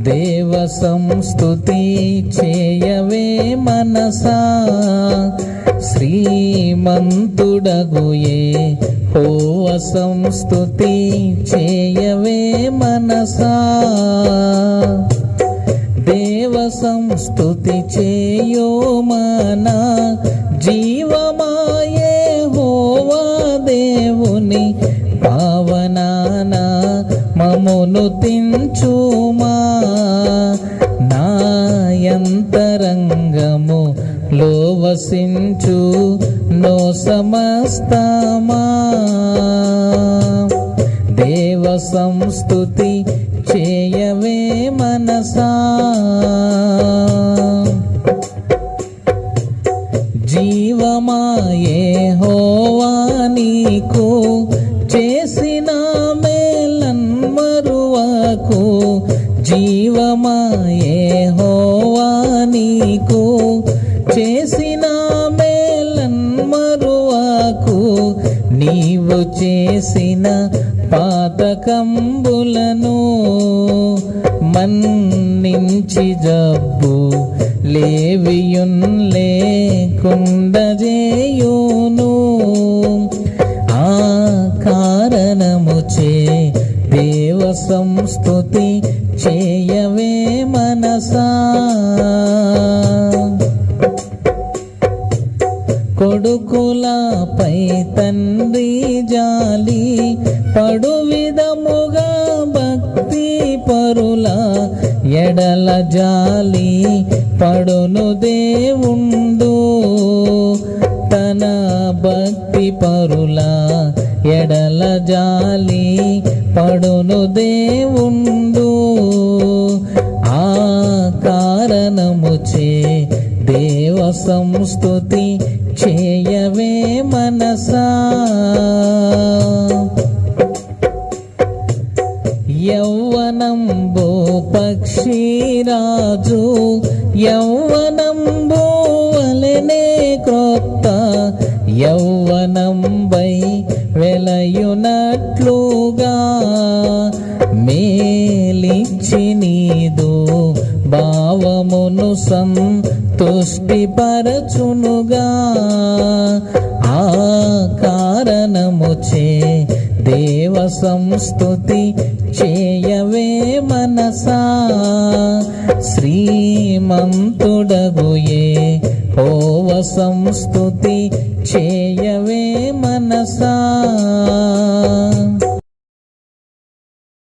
దేవ సంస్తుతి చేయవే మనసా, శ్రీమంతుడగు యెహోవ సంస్తుతి చేయవే మనసా. దేవ సంస్తుతి చేయో మన జీవమా యెహోవా దేవుని పావనాన మమును తించుమా. నాయంతరంగము లో వసించు నో సమస్తమా, దేవ సంస్తుతి చేయవే మనసా. జీవమా యెహోవా నీకు చేసిన మేలన్ మరువకు, జీవమా యెహోవా నీకు చేసిన మేలన్ మరువకు. నీవు చేసిన పాతకంబులను మన్నించి జబ్బు లేవియున్ లేకుండజేయును. ఆ కారణముచే దేవ సంస్తుతి చేయవే మనసా. కొడుకులపై తండ్రి జాలి పడు విధముగా భక్తి పరుల ఎడల జాలి పడును దేవుండు. తన భక్తి పరుల ఎడల జాలి పడును దేవుండు. ఆ కారణముచే దేవ సంస్తుతి చేయవే మనసా. యౌవనంబు పక్షిరాజు యౌవనంబు వలెనే క్రొత్త యౌవనంబై వెలయునట్లుగా మేలిచ్చి నీదు భావమును సంతుష్టిపరచునుగా. ఆ కారణముచే దేవ సంస్తుతి చేయవే మనసా. శ్రీమంతుడగు యెహోవ సంస్తుతి చేయవే మనసా.